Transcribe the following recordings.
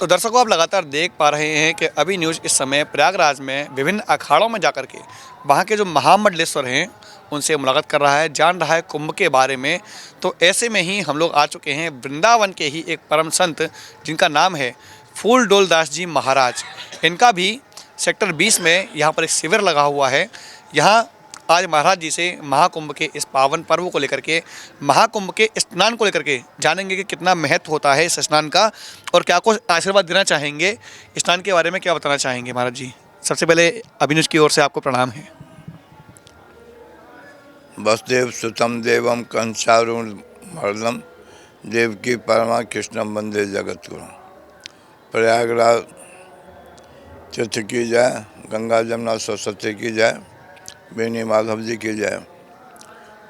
तो दर्शकों, आप लगातार देख पा रहे हैं कि अभी न्यूज़ इस समय प्रयागराज में विभिन्न अखाड़ों में जाकर के वहाँ के जो महामंडलेश्वर हैं उनसे मुलाकात कर रहा है, जान रहा है कुंभ के बारे में। तो ऐसे में ही हम लोग आ चुके हैं वृंदावन के ही एक परम संत जिनका नाम है फूल डोल दास जी महाराज। इनका भी सेक्टर 20 में यहाँ पर एक शिविर लगा हुआ है। यहाँ आज महाराज जी से महाकुंभ के इस पावन पर्व को लेकर के, महाकुंभ के स्नान को लेकर के जानेंगे कि कितना महत्व होता है इस स्नान का और क्या कुछ आशीर्वाद देना चाहेंगे। स्नान के बारे में क्या बताना चाहेंगे महाराज जी? सबसे पहले अभिनुज की ओर से आपको प्रणाम है। वसुदेव सुतम देवम कंसारूढ़ देवकी परमा कृष्णम वंदे जगत गुरु। प्रयागराज तीर्थ की जाए, गंगा जमुना सरस्वती की जाए, बेनी माधव जी की जाए।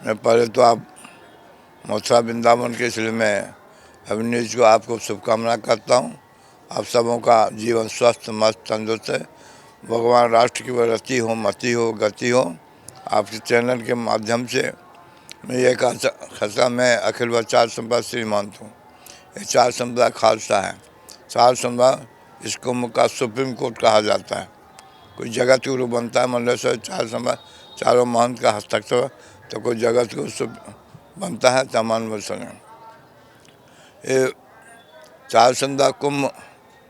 मैं पहले तो आप मथुरा वृंदावन के इसलिए मैं अभिनीत को आपको शुभकामना करता हूँ। आप सबों का जीवन स्वस्थ मस्त तंदुरुस्त है। भगवान राष्ट्र की रति हो, मति हो, गति हो। आपके चैनल के माध्यम से मैं ये कहता मैं अखिल व चार संप्रदाय श्रीमंत हूँ। ये चार संप्रदाय खालसा है। चार संप्रदाय इस कुंभ का सुप्रीम कोर्ट कहा जाता है। कोई जगत गुरु बनता है मंडलेश्वर, चार संप्रदाय चारों महंत का हस्तक्षेप, तो कोई जगत गुरु बनता है तमान वर्षण। ये चार संप्रदाय कुंभ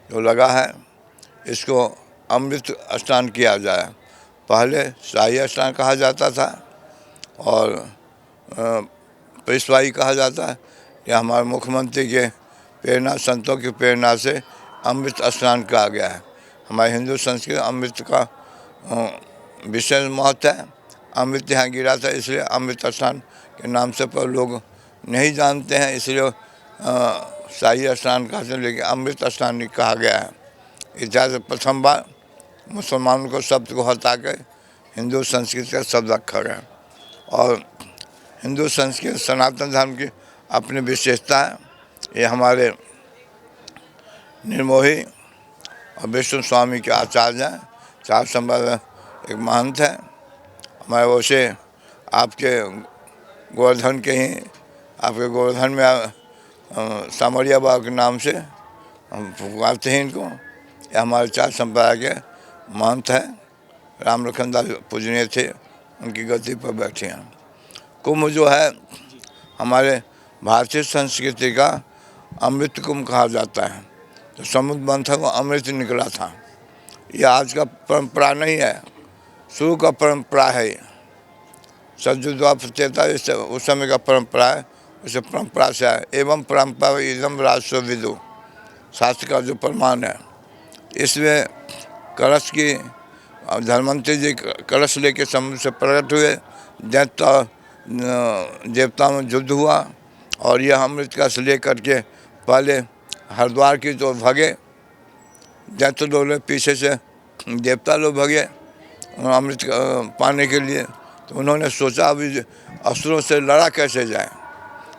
जो लगा है इसको अमृत स्नान किया जाए। पहले शाही स्नान कहा जाता था और पेशवाई कहा जाता है। यह हमारे मुख्यमंत्री के प्रेरणा, संतों की प्रेरणा से अमृत स्नान कहा गया है। हमारे हिंदू संस्कृति अमृत का विशेष महत्व है। अमृत यहाँ गिरा था इसलिए अमृत स्नान के नाम से पर लोग नहीं जानते हैं, इसलिए शाही स्नान कहते हैं, लेकिन अमृत स्नान नहीं कहा गया है। इतिहास प्रथम बार मुसलमानों को शब्द को हटा के हिंदू संस्कृति का शब्द रखा गया। और हिंदू संस्कृति सनातन धर्म की अपनी विशेषता है। ये हमारे निर्मोही और विष्णु स्वामी के आचार्य हैं। चार संप्रदाय एक महंत है हमारे। वैसे आपके गोवर्धन के ही, आपके गोवर्धन में सामरिया बाबा के नाम से हम पुकारते हैं इनको। ये हमारे चार संप्रदाय के महंत हैं। राम लखन दास पूजनीय थे, उनकी गद्दी पर बैठे हैं। कुंभ जो है हमारे भारतीय संस्कृति का अमृत कुंभ कहा जाता है। तो समुद्र मंथन को अमृत निकला था। यह आज का परंपरा नहीं है, शुरू का परंपरा है। सतयुग द्वापर त्रेता उस समय का परंपरा है, उसे परंपरा से आए। एवं परंपरा इदम राजस्व विदु, शास्त्र का जो प्रमाण है। इसमें कलश की धर्मंत्री जी कलश लेके समुद्र से प्रकट हुए। देवताओं में युद्ध हुआ और यह अमृत का से लेकर के पहले हरिद्वार की तो भगे, दैत्य लोग पीछे से देवता लोग भगे अमृत पाने के लिए। तो उन्होंने सोचा अभी असुरों से लड़ा कैसे जाए,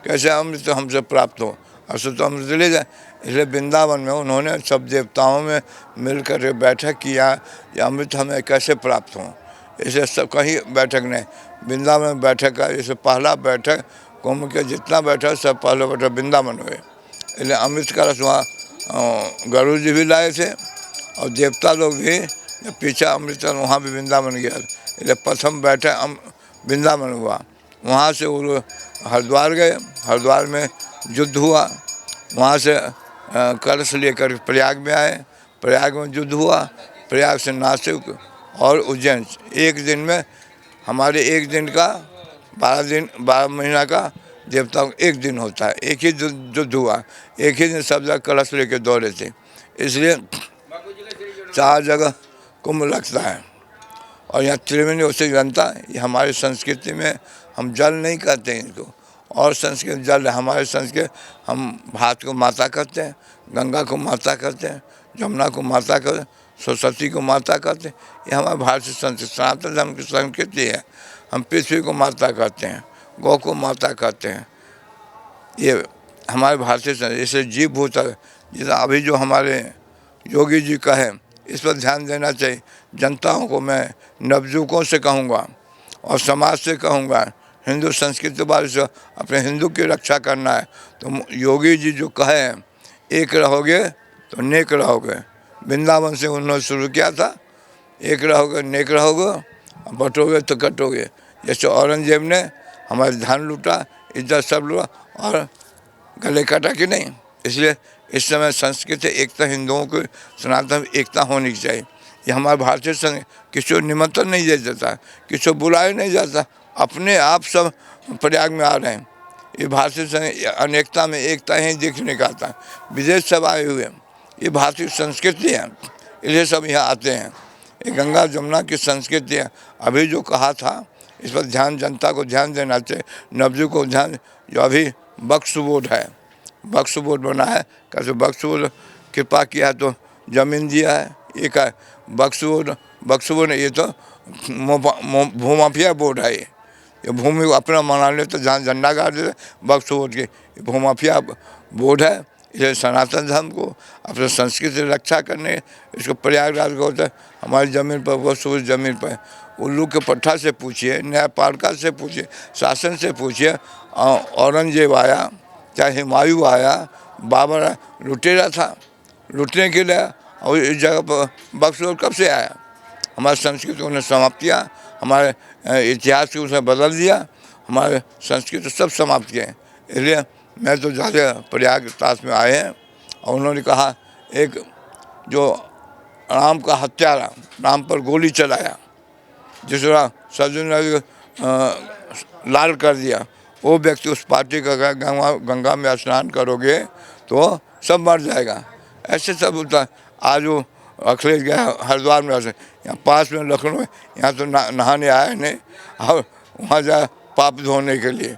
कैसे अमृत हमसे प्राप्त हो, असुर तो अमृत ले जाए। इसलिए वृंदावन में उन्होंने सब देवताओं में मिलकर बैठक किया, ये अमृत हमें कैसे प्राप्त हो। इसे सब कहीं बैठक नहीं, वृंदावन में बैठक का। इसे पहला बैठक कुंभ के जितना बैठक सब पहले बैठक वृंदावन हुए। इसलिए अमृत का रस वहाँ गरुड़ जी भी लाए थे और देवता लोग भी पीछे अमृत वहाँ भी वृंदावन गया। इसलिए प्रथम बैठक वृंदावन हुआ। वहाँ से वो हरिद्वार गए, हरिद्वार में युद्ध हुआ। वहाँ से कलश लेकर प्रयाग में आए, प्रयाग में युद्ध हुआ। प्रयाग से नासिक और उज्जैन, एक दिन में हमारे एक दिन का 12 महीना का देवताओं एक दिन होता है। एक ही युद्ध हुआ, एक ही दिन सब जगह कलश लेके दौड़े थे। इसलिए 4 जगह कुंभ लगता है। और यहाँ त्रिवेणी उसे जनता, ये हमारी संस्कृति में हम जल नहीं कहते हैं इनको, और संस्कृत जल है। हमारे संस्कृत हम भारत को माता कहते हैं, गंगा को माता कहते हैं, जमुना को माता कहते हैं, सरस्वती को माता कहते हैं। ये हमारे भारतीय संस्कृति सनातन धर्म की संस्कृति है। हम पृथ्वी को माता कहते हैं, गौ को माता कहते हैं। ये हमारे भारतीय संस्कृति। इसे जीव भूत जैसा अभी जो हमारे योगी जी कहे, इस पर ध्यान देना चाहिए। जनताओं को मैं नवयुवकों से कहूँगा और समाज से कहूँगा, हिंदू संस्कृति वाले से अपने हिंदू की रक्षा करना है। तो योगी जी जो कहे, एक रहोगे तो नेक रहोगे। वृंदावन से उन्होंने शुरू किया था, एक रहोगे नेक रहोगे, बटोगे तो कटोगे। जैसे औरंगजेब ने हमारे धन लूटा, इज्जत सब लूटा और गले काटा कि नहीं। इसलिए इस समय संस्कृत एकता, हिंदुओं को सनातन एकता होनी चाहिए। ये हमारे भारतीय संघ किसी को निमंत्रण नहीं दे देता, किसी को बुलाया नहीं जाता, अपने आप सब प्रयाग में आ रहे हैं। ये भारतीय संघ अनेकता में एकता ही दिखने का आता है। विदेश सब आए हुए हैं, ये भारतीय संस्कृति है, इसलिए सब यहाँ आते हैं। ये गंगा जमुना की संस्कृति है। अभी जो कहा था इस पर ध्यान, जनता को ध्यान देना चाहिए, नब्जू को ध्यान। जो अभी वक्फ बोर्ड है, वक्फ बोर्ड बना है, कैसे वक्फ बोर्ड कृपा किया है तो ज़मीन दिया है। एक है वक्फ बोर्ड ने, ये तो भूमाफिया बोर्ड है। ये भूमि को अपना मना ले तो जहाँ झंडा गाड़ देते वक्फ बोर्ड के, भूमाफिया बोर्ड है। इसे सनातन धर्म को अपने संस्कृति की रक्षा करने, इसको प्रयागराज को होता है हमारी ज़मीन पर, वक्फ बोर्ड ज़मीन पर। उल्लू के पट्टा से पूछिए, न्यायपालिका से पूछिए, शासन से पूछिए। औरंगजेब आया, चाहे हुमायूं आया, बाबर लुटेरा था, लुटने के लिए। और इस जगह पर वक्फ बोर्ड कब से आया? हमारी संस्कृति ने समाप्त किया, हमारे इतिहास को उसने बदल दिया, हमारे संस्कृति सब समाप्त किए। इसलिए मैं तो ज़्यादा प्रयागराज में आए हैं। और उन्होंने कहा एक जो राम का हत्यारा, राम पर गोली चलाया, जिस तरह सज्जन ने लाल कर दिया, वो व्यक्ति उस पार्टी का गंगा में स्नान करोगे तो सब मर जाएगा। ऐसे सब होता है। आज वो अखिलेश गया हरिद्वार में, यहाँ पास में लखनऊ है, यहाँ तो नहाने आया नहीं, और वहाँ जाए पाप धोने के लिए,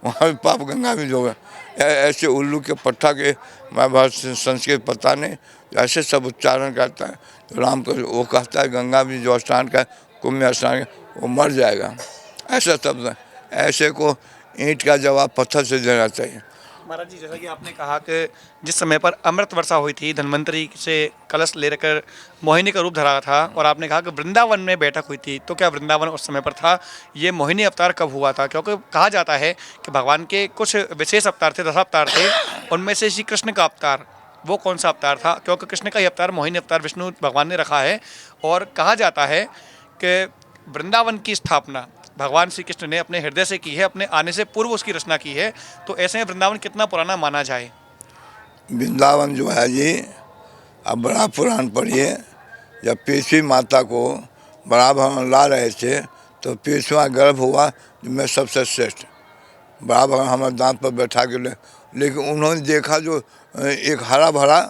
वहाँ भी पाप गंगा में धोगा। ऐसे उल्लू के पट्टा के मैं बहुत संस्कृत पता नहीं, ऐसे सब उच्चारण करता है। तो राम को वो कहता है गंगा में जो स्नान का, कुंभ में स्नान का, वो मर जाएगा। ऐसा शब्द, ऐसे को ईंट का जवाब पत्थर से देना चाहिए। महाराज जी, जैसा कि आपने कहा कि जिस समय पर अमृत वर्षा हुई थी, धन्वंतरी से कलश लेकर मोहिनी का रूप धरा था, और आपने कहा कि वृंदावन में बैठक हुई थी, तो क्या वृंदावन उस समय पर था? ये मोहिनी अवतार कब हुआ था? क्योंकि कहा जाता है कि भगवान के कुछ विशेष अवतार थे, 10 अवतार थे, उनमें से श्री कृष्ण का अवतार वो कौन सा अवतार था? क्योंकि कृष्ण का ही अवतार मोहिनी अवतार विष्णु भगवान ने रखा है। और कहा जाता है कि वृंदावन की स्थापना भगवान श्री कृष्ण ने अपने हृदय से की है, अपने आने से पूर्व उसकी रचना की है। तो ऐसे में वृंदावन कितना पुराना माना जाए? वृंदावन जो है जी, अब बड़ा पुराण पढ़िए। जब पृथ्वी माता को बड़ा भगवान ला रहे थे तो पृथ्वी गर्भ हुआ मैं सबसे श्रेष्ठ। बड़ा भगवान हमारे दांत पर बैठा के ले, लेकिन उन्होंने देखा जो एक हरा भरा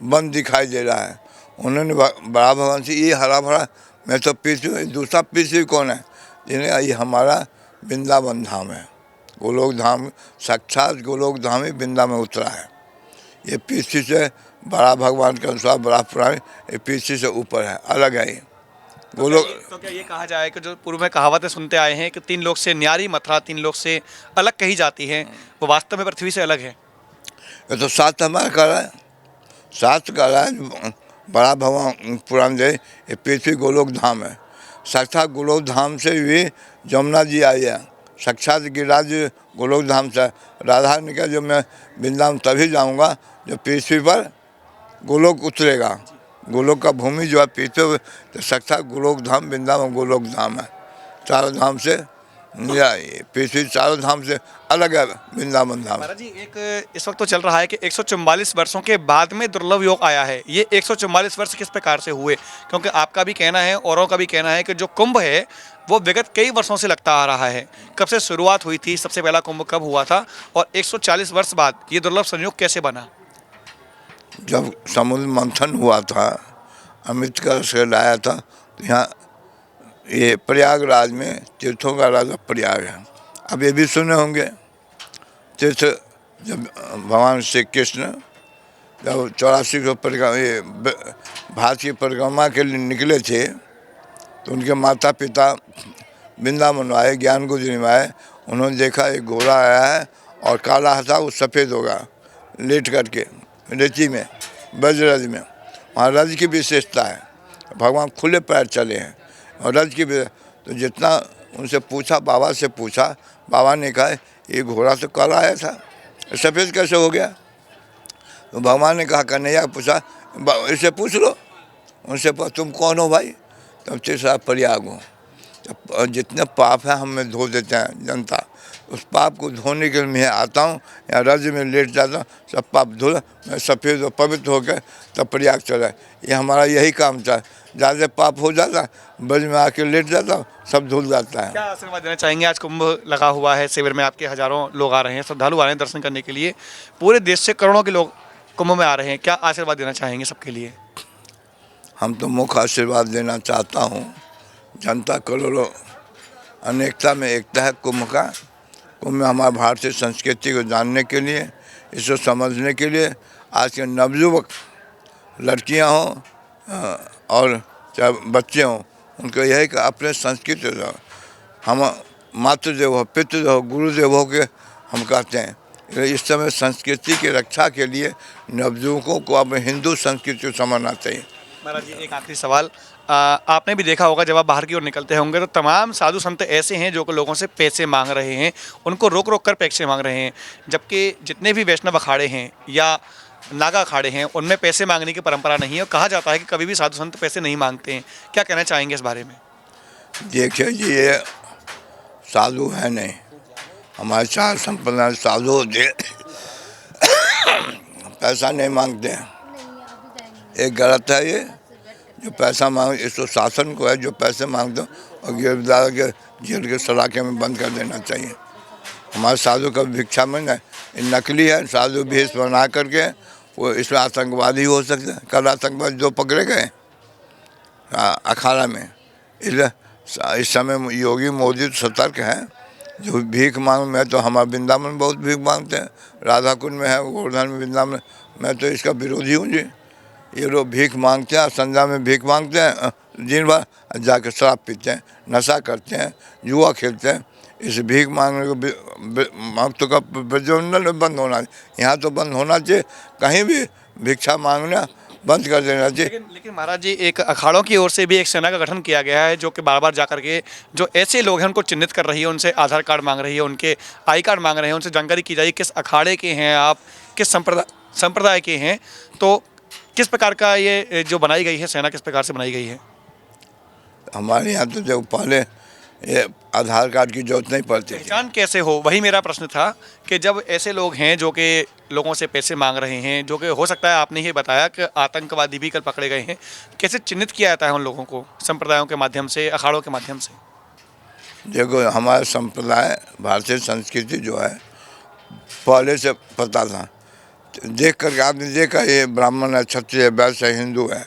वन दिखाई दे रहा है। उन्होंने बड़ा भगवान से, ये हरा भरा, मैं तो पृथ्वी, दूसरा पृथ्वी कौन है? जिन्हें ये हमारा वृंदावन धाम है, गोलोक धाम, साक्षात गोलोक धाम ही वृंदावन में उतरा है। ये पृथ्वी से बड़ा भगवान के अनुसार बड़ा पुराण, ये पृथ्वी से ऊपर है, अलग है ये गोलोक। तो क्या ये कहा जाए कि जो पूर्व में कहावतें सुनते आए हैं कि 3 लोक से न्यारी मथुरा 3 लोक से अलग कही जाती है, वो वास्तव में पृथ्वी से अलग है? ये तो शास्त्र हमारा कर रहा है, शास्त्र कर रहा है। बड़ा भगवान पुराण दे, ये पृथ्वी गोलोक धाम है। साक्षात गोलोक धाम से भी जमुना जी आई है, साक्षात गिरिराज गोलोक धाम से। राधा ने कहा जो मैं वृंदावन तभी जाऊंगा जब पृथ्वी पर गोलोक उतरेगा। गोलोक का भूमि जो है पृथ्वी पर, तो साक्षात गोलोक धाम वृंदावन गोलोक धाम है। चारों धाम से पृथ्वी चारों धाम से अलग है वृंदावन धाम। महाराज जी, एक इस वक्त तो चल रहा है कि 144 वर्षों के बाद में दुर्लभ योग आया है। ये 144 वर्ष किस प्रकार से हुए? क्योंकि आपका भी कहना है, औरों का भी कहना है कि जो कुंभ है वो विगत कई वर्षों से लगता आ रहा है। कब से शुरुआत हुई थी? सबसे पहला कुंभ कब हुआ था? और 140 वर्ष बाद ये दुर्लभ संयोग कैसे बना? जब समुद्र मंथन हुआ था, अमृत का से लाया था, तो यहाँ ये प्रयागराज में तीर्थों का राजा प्रयाग है। अब ये भी सुने होंगे, तीर्थ जब भगवान श्री कृष्ण जब 84 को परिक्रमा, ये भारत की परिक्रमा के लिए निकले थे, तो उनके माता पिता वृंदावन आए, ज्ञान गुजरी में आए। उन्होंने देखा एक घोड़ा आया है और काला था, वो सफ़ेद होगा, लेट करके रेती में, ब्रजरज में। वहाँ रज की विशेषता है, भगवान खुले पैर चले हैं और रज की। तो जितना उनसे पूछा, बाबा से पूछा, बाबा ने कहा ये घोड़ा तो काला आया था, सफ़ेद कैसे हो गया? तो भगवान ने कहा, कन्हैया पूछा, इससे पूछ लो, उनसे तुम कौन हो भाई? तब तीसरा प्रयाग हूँ। जितने पाप है हमें धो देते हैं जनता, उस पाप को धोने के लिए मैं आता हूँ, या राज्य में लेट जाता हूँ, सब पाप धुल, मैं सफ़ेद और पवित्र होकर तब प्रयाग चला। ये हमारा यही काम था। ज़्यादा पाप हो जाता, ब्रज में आके लेट जाता हूँ, सब धुल जाता है। क्या आशीर्वाद देना चाहेंगे? आज कुंभ लगा हुआ है, शिविर में आपके हजारों लोग आ रहे हैं, श्रद्धालु आ रहे हैं दर्शन करने के लिए, पूरे देश से करोड़ों के लोग कुंभ में आ रहे हैं, क्या आशीर्वाद देना चाहेंगे सबके लिए? हम तो मुख्य आशीर्वाद देना चाहता हूँ, जनता करोड़ों, अनेकता में एकता है कुंभ का। कुंभ में हमारे भारतीय संस्कृति को जानने के लिए, इसको समझने के लिए आज के नवयुवक लड़कियां हों और चाहे बच्चे हों, उनको यही कि अपने संस्कृति को हम मातृदेव हो, पितृदेव हो, गुरुदेव हो के हम कहते हैं। इस समय संस्कृति की रक्षा के लिए नवयुवकों को अपने हिंदू संस्कृति को समझना चाहिए। महाराज जी, एक आखिरी सवाल, आपने भी देखा होगा जब आप बाहर की ओर निकलते होंगे तो तमाम साधु संत ऐसे हैं जो कि लोगों से पैसे मांग रहे हैं, उनको रोक रोक कर पैसे मांग रहे हैं, जबकि जितने भी वैष्णव अखाड़े हैं या नागा अखाड़े हैं उनमें पैसे मांगने की परंपरा नहीं है, और कहा जाता है कि कभी भी साधु संत पैसे नहीं मांगते हैं। क्या कहना चाहेंगे इस बारे में? देखिए जी, ये साधु है नहीं, हमारे चार संप्रदाय साधु होते पैसा नहीं मांगते हैं। एक गलत है ये, जो पैसा मांग, इसको शासन को है जो पैसे मांगते हो और गिरफ्तार के जेल के सलाखे में बंद कर देना चाहिए। हमारे साधु का भिक्षा में है, नकली है, साधु भेष बना करके वो इसमें आतंकवादी हो सकते हैं। कल आतंकवादी जो पकड़े गए अखाड़ा में, इस समय योगी मोदी सतर्क हैं। जो भीख मांग, मैं तो हमारे वृंदावन बहुत भीख मांगते हैं, राधा कुंड में है, गोवर्धन में, वृंदावन, मैं तो इसका विरोधी हूँ जी। ये लोग भीख मांगते हैं, संध्या में भीख मांगते हैं, दिन भर जाकर शराब पीते हैं, नशा करते हैं, जुआ खेलते हैं। इस भीख मांगने को भक्तों का प्रज्वलन बंद होना चाहिए। यहाँ तो बंद होना चाहिए, कहीं भी भिक्षा मांगना बंद कर देना चाहिए। लेकिन महाराज जी, एक अखाड़ों की ओर से भी एक सेना का गठन किया गया है जो कि बार बार जाकर के जो ऐसे लोग हैं उनको चिन्हित कर रही है, उनसे आधार कार्ड मांग रही है, उनके आई कार्ड मांग रहे हैं, उनसे जानकारी की जाए किस अखाड़े के हैं आप, किस संप्रदाय के हैं। तो किस प्रकार का ये जो बनाई गई है सेना, किस प्रकार से बनाई गई है? हमारे यहाँ तो जब पहले ये आधार कार्ड की जरूरत नहीं पड़ती थी। पहचान कैसे हो, वही मेरा प्रश्न था कि जब ऐसे लोग हैं जो कि लोगों से पैसे मांग रहे हैं, जो कि हो सकता है आपने ये बताया कि आतंकवादी भी कल पकड़े गए हैं, कैसे चिन्हित किया जाता है उन लोगों को संप्रदायों के माध्यम से, अखाड़ों के माध्यम से? देखो, हमारा संप्रदाय, भारतीय संस्कृति जो है पहले से पता था। देख करके आपने देखा ये ब्राह्मण है, क्षत्रिय है, वैश्य है, हिंदू है,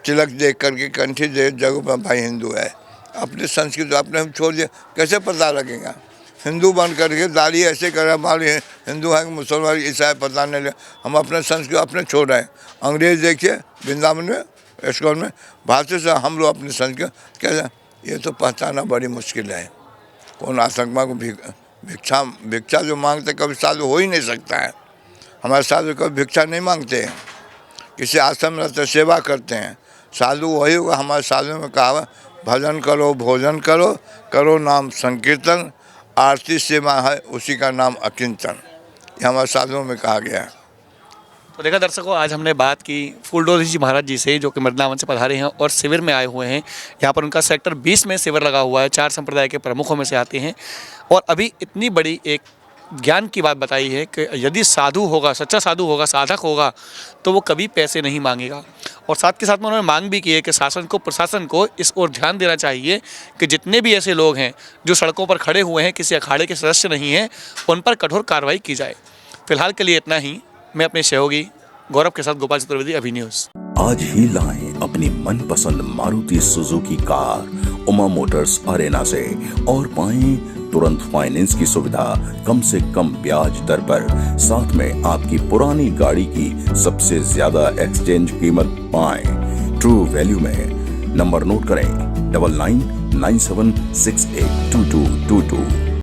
तिलक देख करके, कंठी देख जगह पर भाई हिंदू है। अपनी संस्कृति अपने हम छोड़ दिए, कैसे पता लगेगा? हिंदू बन करके दाढ़ी ऐसे कर रहे, हमारे हिंदू है मुसलमान ईसाई पता नहीं लगे। हम अपने संस्कृति अपने छोड़ रहे हैं। अंग्रेज देखिए वृंदावन में, इस्कॉन में, भारतीय से हम लोग अपनी संस्कृति कैसे, ये तो पहचाना बड़ी मुश्किल है। कौन आतंकवाद को भिक्षा जो मांगते कभी साधु हो ही नहीं सकता है। हमारे साधु कभी भिक्षा नहीं मांगते हैं, किसी आश्रम में रहते सेवा करते हैं। साधु वही होगा, हमारे साधु में कहा, भजन करो, भोजन करो, करो नाम संकीर्तन, आरती सेवा है उसी का नाम अकिंचन, ये हमारे साधुओं में कहा गया है। तो देखा दर्शकों, आज हमने बात की फूलडोल जी महाराज जी से, जो कि वृंदावन से पधारे हैं और शिविर में आए हुए हैं। यहाँ पर उनका सेक्टर 20 में शिविर लगा हुआ है, 4 संप्रदाय के प्रमुखों में से आते हैं, और अभी इतनी बड़ी एक ज्ञान की बात बताई है कि यदि साधु होगा, सच्चा साधु होगा, साधक होगा, तो वो कभी पैसे नहीं मांगेगा। और साथ के साथ में उन्होंने मांग भी की है कि शासन को, प्रशासन को इस ओर ध्यान देना चाहिए कि जितने भी ऐसे लोग हैं जो सड़कों पर खड़े हुए हैं, किसी अखाड़े के सदस्य नहीं हैं, उन पर कठोर कार्रवाई की जाए। फिलहाल के लिए इतना ही। मैं अपने सहयोगी गौरव के साथ गोपाल चतुर्वेदी, अभी न्यूज़। आज ही लाएं अपनी मनपसंद Maruti Suzuki car Uma Motors Arena से और पाएं तुरंत फाइनेंस की सुविधा कम से कम ब्याज दर पर। साथ में आपकी पुरानी गाड़ी की सबसे ज्यादा एक्सचेंज कीमत पाएं ट्रू वैल्यू में। नंबर नोट करें 9997682222।